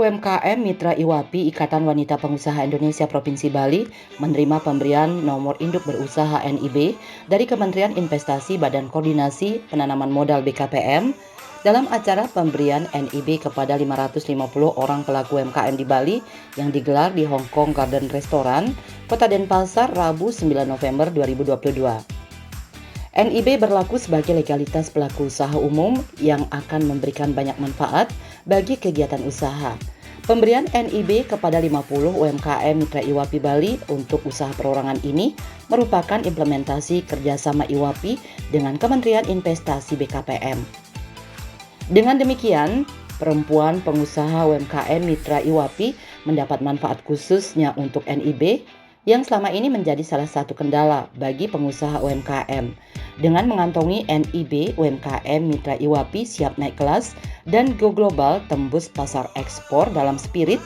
UMKM Mitra IWAPI Ikatan Wanita Pengusaha Indonesia Provinsi Bali menerima pemberian nomor induk berusaha NIB dari Kementerian Investasi Badan Koordinasi Penanaman Modal BKPM dalam acara pemberian NIB kepada 550 orang pelaku UMKM di Bali yang digelar di Hong Kong Garden Restaurant, Kota Denpasar, Rabu 9 November 2022. NIB berlaku sebagai legalitas pelaku usaha umum yang akan memberikan banyak manfaat bagi kegiatan usaha. Pemberian NIB kepada 50 UMKM Mitra IWAPI Bali untuk usaha perorangan ini merupakan implementasi kerjasama IWAPI dengan Kementerian Investasi BKPM. Dengan demikian, perempuan pengusaha UMKM Mitra IWAPI mendapat manfaat khususnya untuk NIB yang selama ini menjadi salah satu kendala bagi pengusaha UMKM. Dengan mengantongi NIB, UMKM Mitra IWAPI siap naik kelas dan go global tembus pasar ekspor dalam spirit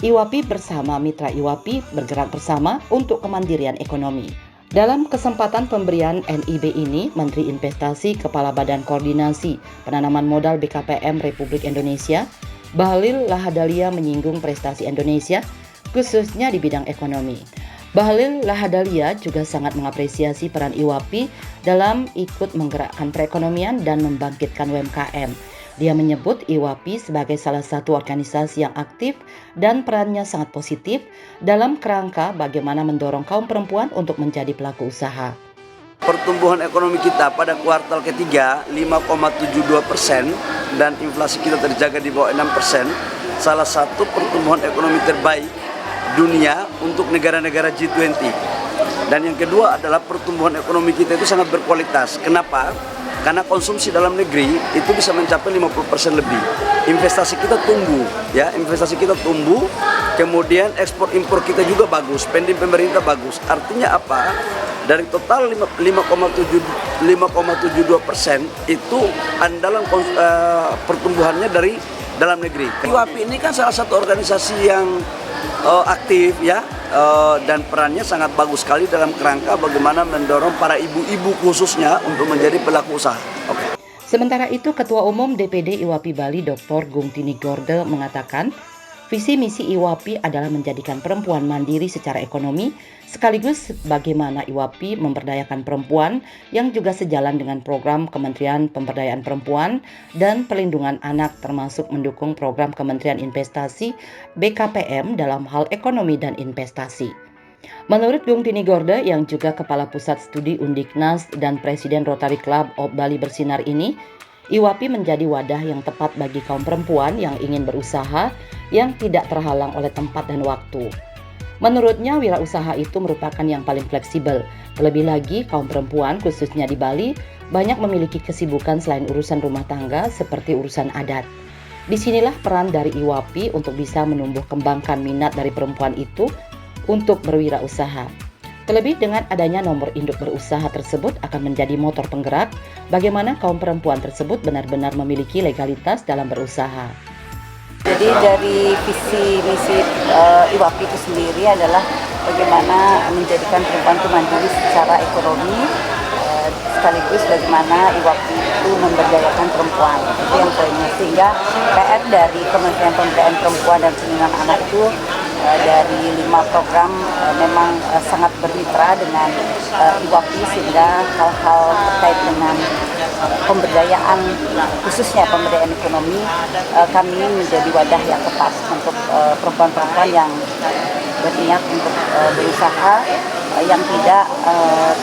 IWAPI bersama Mitra IWAPI bergerak bersama untuk kemandirian ekonomi. Dalam kesempatan pemberian NIB ini, Menteri Investasi Kepala Badan Koordinasi Penanaman Modal BKPM Republik Indonesia, Bahlil Lahadalia menyinggung prestasi Indonesia khususnya di bidang ekonomi. Bahlil Lahadalia juga sangat mengapresiasi peran IWAPI dalam ikut menggerakkan perekonomian dan membangkitkan UMKM. Dia menyebut IWAPI sebagai salah satu organisasi yang aktif dan perannya sangat positif dalam kerangka bagaimana mendorong kaum perempuan untuk menjadi pelaku usaha. Pertumbuhan ekonomi kita pada kuartal ketiga 5,72% dan inflasi kita terjaga di bawah 6%, salah satu pertumbuhan ekonomi terbaik dunia untuk negara-negara G20. Dan yang kedua adalah pertumbuhan ekonomi kita itu sangat berkualitas. Kenapa? Karena konsumsi dalam negeri itu bisa mencapai 50% lebih. Investasi kita tumbuh, ya, investasi kita tumbuh. Kemudian ekspor impor kita juga bagus, spending pemerintah bagus. Artinya apa? Dari total 5,72% itu andalan pertumbuhannya dari dalam negeri. IWAPI ini kan salah satu organisasi yang aktif, ya, dan perannya sangat bagus sekali dalam kerangka bagaimana mendorong para ibu-ibu khususnya untuk menjadi pelaku usaha. Sementara itu, Ketua Umum DPD IWAPI Bali Dr. Gung Tini Gorde mengatakan, visi misi IWAPI adalah menjadikan perempuan mandiri secara ekonomi, sekaligus bagaimana IWAPI memberdayakan perempuan yang juga sejalan dengan program Kementerian Pemberdayaan Perempuan dan Perlindungan Anak, termasuk mendukung program Kementerian Investasi BKPM dalam hal ekonomi dan investasi. Menurut Gung Tini Gorde yang juga Kepala Pusat Studi Undiknas dan Presiden Rotary Club of Bali Bersinar ini, IWAPI menjadi wadah yang tepat bagi kaum perempuan yang ingin berusaha yang tidak terhalang oleh tempat dan waktu. Menurutnya, wirausaha itu merupakan yang paling fleksibel. Terlebih lagi, kaum perempuan khususnya di Bali banyak memiliki kesibukan selain urusan rumah tangga seperti urusan adat. Disinilah peran dari IWAPI untuk bisa menumbuh kembangkan minat dari perempuan itu untuk berwirausaha. Terlebih dengan adanya nomor induk berusaha tersebut akan menjadi motor penggerak bagaimana kaum perempuan tersebut benar-benar memiliki legalitas dalam berusaha. Jadi dari visi misi IWAPI itu sendiri adalah bagaimana menjadikan perempuan itu mandiri secara ekonomi, sekaligus bagaimana IWAPI itu memberdayakan perempuan. Itu yang poinnya, sehingga PR dari Kementerian Pemberdayaan Perempuan dan Perlindungan Anak itu dari 5 program memang sangat bermitra dengan IWAPI, sehingga hal-hal terkait dengan pemberdayaan, khususnya pemberdayaan ekonomi, kami menjadi wadah yang tepat untuk perempuan-perempuan yang berniat untuk berusaha yang tidak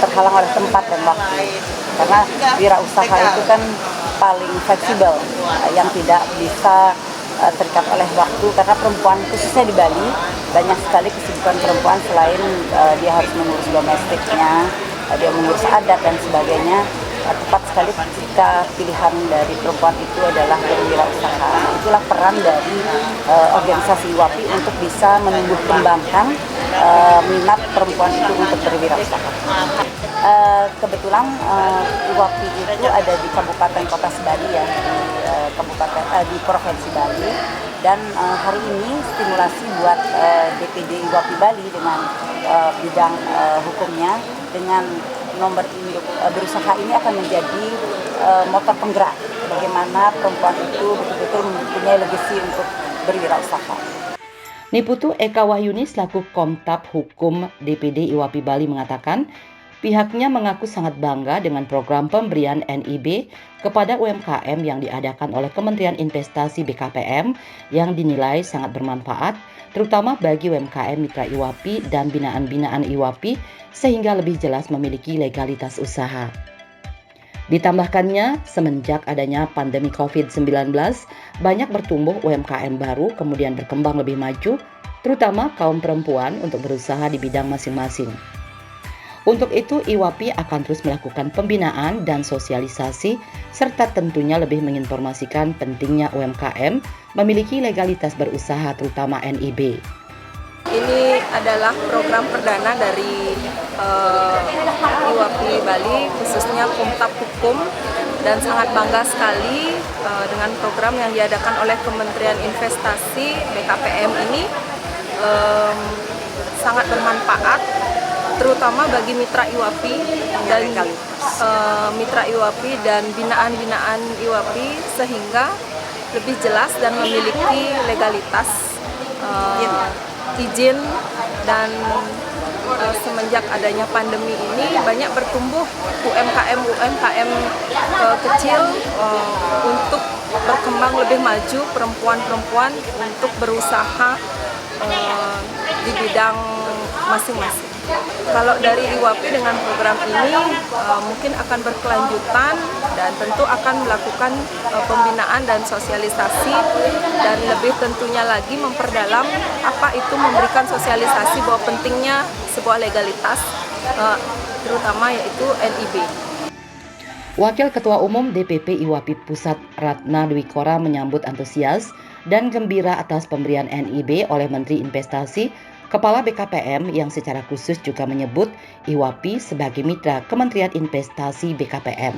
terhalang oleh tempat dan waktu. Karena wirausaha itu kan paling fleksibel, yang tidak bisa terikat oleh waktu, karena perempuan khususnya di Bali banyak sekali kesibukan perempuan selain dia harus mengurus domestiknya, dia mengurus adat dan sebagainya. Tepat sekali jika pilihan dari perempuan itu adalah berwirausaha. Itulah peran dari organisasi IWAPI untuk bisa menumbuh kembangkan minat perempuan itu untuk berwirausaha. Kebetulan IWAPI itu ada di Kabupaten Kota Sebali, ya, di Provinsi Bali, dan hari ini stimulasi buat DPD IWAPI Bali dengan bidang hukumnya dengan nomor induk berusaha ini akan menjadi motor penggerak bagaimana perempuan itu betul-betul mempunyai legasi untuk berwirausaha. Niputu Eka Wahyuni selaku Komtab Hukum DPD IWAPI Bali mengatakan, pihaknya mengaku sangat bangga dengan program pemberian NIB kepada UMKM yang diadakan oleh Kementerian Investasi BKPM yang dinilai sangat bermanfaat, terutama bagi UMKM mitra IWAPI dan binaan-binaan IWAPI sehingga lebih jelas memiliki legalitas usaha. Ditambahkannya, semenjak adanya pandemi COVID-19, banyak bertumbuh UMKM baru kemudian berkembang lebih maju, terutama kaum perempuan untuk berusaha di bidang masing-masing. Untuk itu, IWAPI akan terus melakukan pembinaan dan sosialisasi, serta tentunya lebih menginformasikan pentingnya UMKM memiliki legalitas berusaha terutama NIB. Ini adalah program perdana dari IWAPI Bali, khususnya Komtab Hukum, dan sangat bangga sekali dengan program yang diadakan oleh Kementerian Investasi BKPM ini. Sangat bermanfaat, terutama bagi mitra IWAPI dan mitra IWAPI dan binaan-binaan IWAPI, sehingga lebih jelas dan memiliki legalitas izin. Dan semenjak adanya pandemi ini banyak bertumbuh UMKM kecil untuk berkembang lebih maju, perempuan-perempuan untuk berusaha di bidang masing-masing. Kalau dari IWAPI dengan program ini mungkin akan berkelanjutan dan tentu akan melakukan pembinaan dan sosialisasi, dan lebih tentunya lagi memperdalam apa itu memberikan sosialisasi bahwa pentingnya sebuah legalitas, terutama yaitu NIB. Wakil Ketua Umum DPP IWAPI Pusat Ratna Dwi Kora menyambut antusias dan gembira atas pemberian NIB oleh Menteri Investasi, Kepala BKPM yang secara khusus juga menyebut IWAPI sebagai mitra Kementerian Investasi BKPM.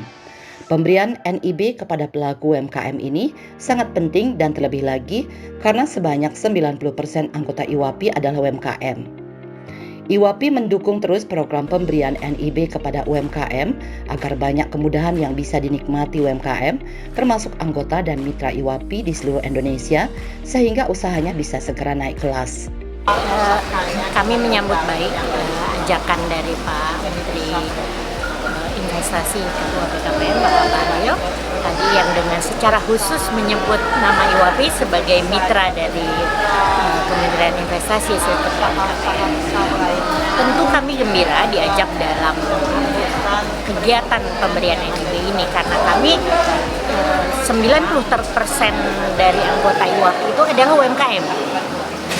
Pemberian NIB kepada pelaku UMKM ini sangat penting dan terlebih lagi karena sebanyak 90% anggota IWAPI adalah UMKM. IWAPI mendukung terus program pemberian NIB kepada UMKM agar banyak kemudahan yang bisa dinikmati UMKM, termasuk anggota dan mitra IWAPI di seluruh Indonesia, sehingga usahanya bisa segera naik kelas. Kami menyambut baik ajakan dari Pak Menteri Investasi Ketua BKPM Bapak Bahlil tadi, yang dengan secara khusus menyebut nama IWAPI sebagai mitra dari Kementerian Investasi serta BKPM. Tentu kami gembira diajak dalam kegiatan pemberian NIB ini karena kami 90% dari anggota IWAPI itu adalah UMKM.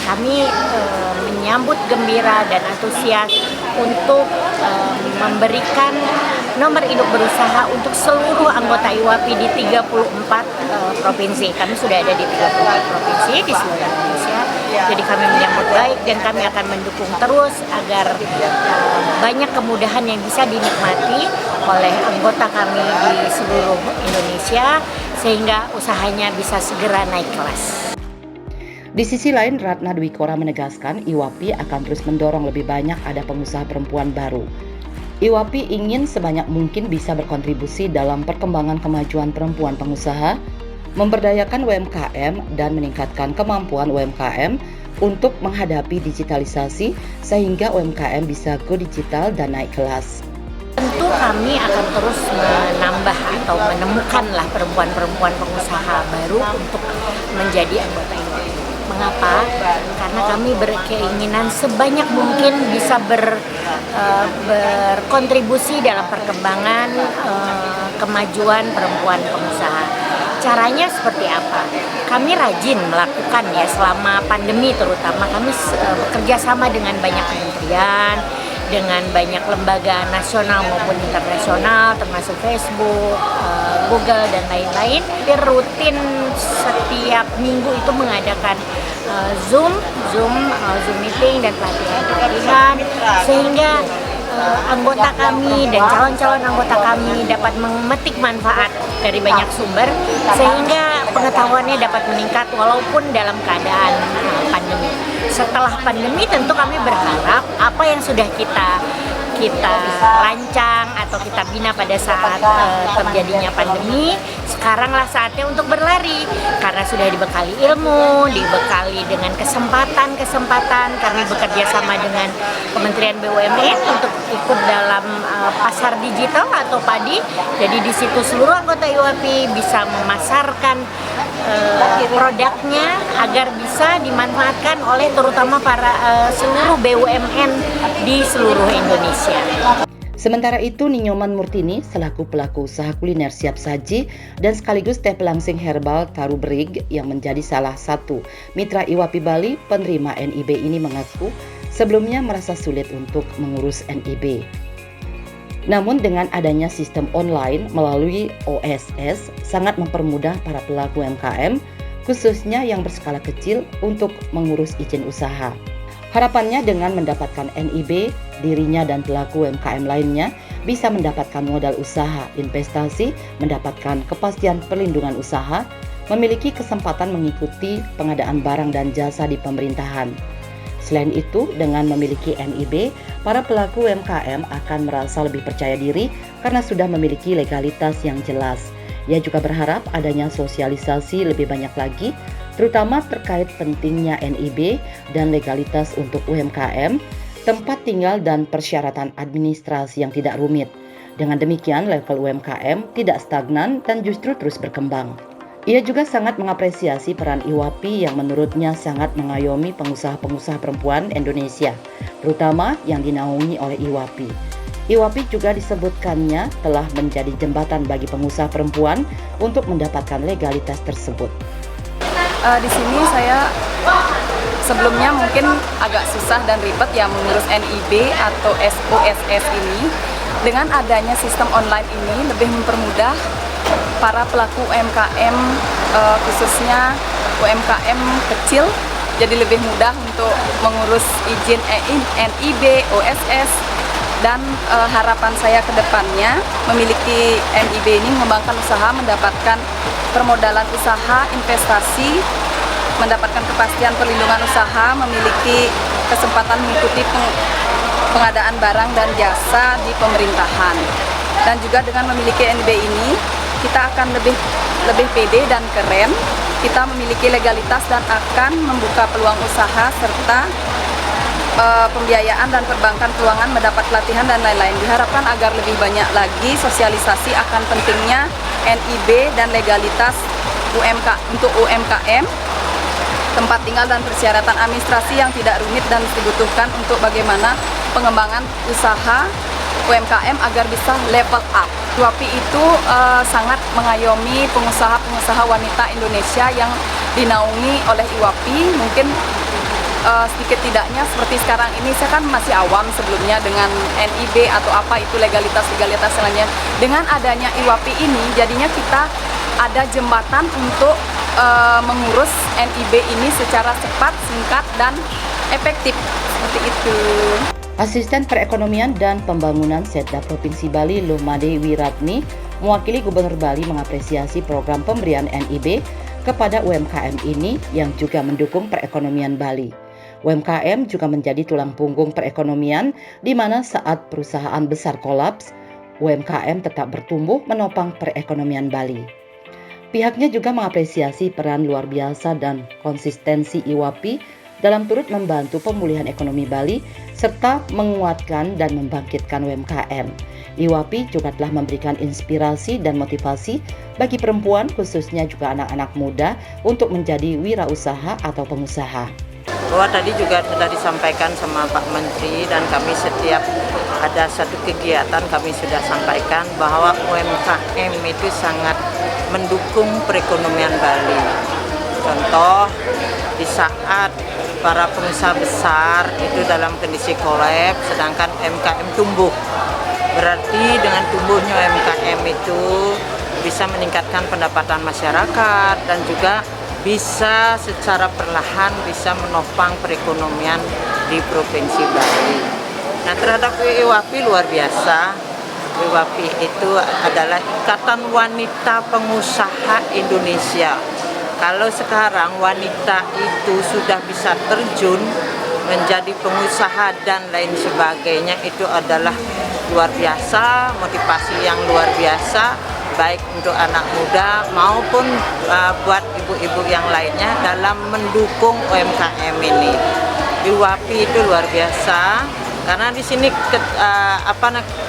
Kami menyambut gembira dan antusias untuk memberikan nomor induk berusaha untuk seluruh anggota IWAPI di 34 provinsi. Kami sudah ada di 34 provinsi di seluruh Indonesia. Jadi kami menyambut baik dan kami akan mendukung terus agar banyak kemudahan yang bisa dinikmati oleh anggota kami di seluruh Indonesia sehingga usahanya bisa segera naik kelas. Di sisi lain, Ratna Dwi Kora menegaskan IWAPI akan terus mendorong lebih banyak ada pengusaha perempuan baru. IWAPI ingin sebanyak mungkin bisa berkontribusi dalam perkembangan kemajuan perempuan pengusaha, memberdayakan UMKM, dan meningkatkan kemampuan UMKM untuk menghadapi digitalisasi sehingga UMKM bisa go digital dan naik kelas. Tentu kami akan terus menambah atau menemukanlah perempuan-perempuan pengusaha baru untuk menjadi anggota IWAPI. Mengapa? Karena kami berkeinginan sebanyak mungkin bisa berkontribusi dalam perkembangan kemajuan perempuan pengusaha. Caranya seperti apa? Kami rajin melakukan ya selama pandemi, terutama kami bekerja sama dengan banyak kementerian, dengan banyak lembaga nasional maupun internasional, termasuk Facebook, Google, dan lain-lain. Rutin setiap minggu itu mengadakan Zoom meeting dan pelatihan, sehingga anggota kami dan calon-calon anggota kami dapat memetik manfaat dari banyak sumber, sehingga pengetahuannya dapat meningkat walaupun dalam keadaan pandemi. Setelah pandemi tentu kami berharap apa yang sudah kita kita rancang atau kita bina pada saat terjadinya pandemi, sekaranglah saatnya untuk berlari karena sudah dibekali ilmu, dibekali dengan kesempatan kami bekerja sama dengan Kementerian BUMN untuk ikut dalam pasar digital atau padi. Jadi di situ seluruh anggota IWAPI bisa memasarkan produknya agar bisa dimanfaatkan oleh terutama para seluruh BUMN di seluruh Indonesia. Sementara itu, Ninyoman Murtini selaku pelaku usaha kuliner siap saji dan sekaligus teh pelangsing herbal Taru Berig yang menjadi salah satu mitra IWAPI Bali penerima NIB ini mengaku sebelumnya merasa sulit untuk mengurus NIB. Namun dengan adanya sistem online melalui OSS sangat mempermudah para pelaku UMKM khususnya yang berskala kecil untuk mengurus izin usaha. Harapannya dengan mendapatkan NIB, dirinya dan pelaku UMKM lainnya bisa mendapatkan modal usaha, investasi, mendapatkan kepastian perlindungan usaha, memiliki kesempatan mengikuti pengadaan barang dan jasa di pemerintahan. Selain itu, dengan memiliki NIB, para pelaku UMKM akan merasa lebih percaya diri karena sudah memiliki legalitas yang jelas. Ia juga berharap adanya sosialisasi lebih banyak lagi, terutama terkait pentingnya NIB dan legalitas untuk UMKM, tempat tinggal dan persyaratan administrasi yang tidak rumit. Dengan demikian, level UMKM tidak stagnan dan justru terus berkembang. Ia juga sangat mengapresiasi peran IWAPI yang menurutnya sangat mengayomi pengusaha-pengusaha perempuan Indonesia, terutama yang dinaungi oleh IWAPI. IWAPI juga disebutkannya telah menjadi jembatan bagi pengusaha perempuan untuk mendapatkan legalitas tersebut. Di sini saya sebelumnya mungkin agak susah dan ribet ya mengurus NIB atau SOSS ini. Dengan adanya sistem online ini lebih mempermudah para pelaku UMKM khususnya UMKM kecil jadi lebih mudah untuk mengurus izin NIB, OSS, dan harapan saya ke depannya memiliki NIB ini mengembangkan usaha, mendapatkan permodalan usaha, investasi, mendapatkan kepastian perlindungan usaha, memiliki kesempatan mengikuti pengadaan barang dan jasa di pemerintahan. Dan juga dengan memiliki NIB ini, kita akan lebih pede dan keren. Kita memiliki legalitas dan akan membuka peluang usaha serta pembiayaan dan perbankan keuangan, mendapat pelatihan dan lain-lain. Diharapkan agar lebih banyak lagi sosialisasi akan pentingnya NIB dan legalitas untuk UMKM, tempat tinggal dan persyaratan administrasi yang tidak rumit dan dibutuhkan untuk bagaimana pengembangan usaha UMKM agar bisa level up. IWAPI itu sangat mengayomi pengusaha-pengusaha wanita Indonesia yang dinaungi oleh IWAPI. Mungkin sedikit tidaknya seperti sekarang ini, saya kan masih awam sebelumnya dengan NIB atau apa itu legalitas lainnya. Dengan adanya IWAPI ini, jadinya kita ada jembatan untuk mengurus NIB ini secara cepat, singkat, dan efektif. Seperti itu. Asisten Perekonomian dan Pembangunan Setda Provinsi Bali Lumade Wiratni mewakili Gubernur Bali mengapresiasi program pemberian NIB kepada UMKM ini yang juga mendukung perekonomian Bali. UMKM juga menjadi tulang punggung perekonomian di mana saat perusahaan besar kolaps, UMKM tetap bertumbuh menopang perekonomian Bali. Pihaknya juga mengapresiasi peran luar biasa dan konsistensi IWAPI dalam turut membantu pemulihan ekonomi Bali serta menguatkan dan membangkitkan UMKM. IWAPI juga telah memberikan inspirasi dan motivasi bagi perempuan khususnya juga anak-anak muda untuk menjadi wirausaha atau pengusaha. Bahwa tadi juga sudah disampaikan sama Pak Menteri dan kami setiap ada satu kegiatan kami sudah sampaikan bahwa UMKM itu sangat mendukung perekonomian Bali. Contoh di saat para pengusaha besar itu dalam kondisi kolaps, sedangkan UMKM tumbuh. Berarti dengan tumbuhnya UMKM itu bisa meningkatkan pendapatan masyarakat dan juga bisa secara perlahan bisa menopang perekonomian di Provinsi Bali. Nah, terhadap IWAPI luar biasa. IWAPI itu adalah Ikatan Wanita Pengusaha Indonesia. Kalau sekarang wanita itu sudah bisa terjun menjadi pengusaha dan lain sebagainya itu adalah luar biasa, motivasi yang luar biasa, baik untuk anak muda maupun buat ibu-ibu yang lainnya dalam mendukung UMKM ini. IWAPI itu luar biasa karena di sini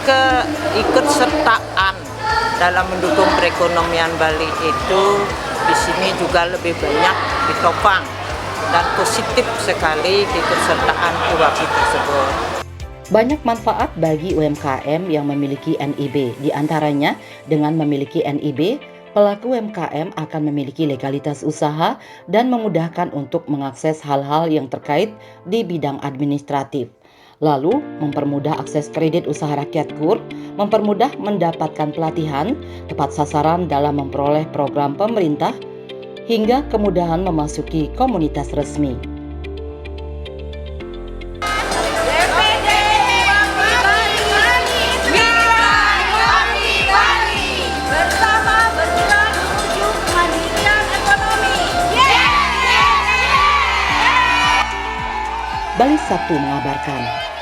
keikutsertaan dalam mendukung perekonomian Bali itu di sini juga lebih banyak ditopang dan positif sekali keikutsertaan IWAPI tersebut. Banyak manfaat bagi UMKM yang memiliki NIB, diantaranya dengan memiliki NIB, pelaku UMKM akan memiliki legalitas usaha dan memudahkan untuk mengakses hal-hal yang terkait di bidang administratif. Lalu, mempermudah akses kredit usaha rakyat KUR, mempermudah mendapatkan pelatihan, tepat sasaran dalam memperoleh program pemerintah, hingga kemudahan memasuki komunitas resmi. Bali 1 mengabarkan.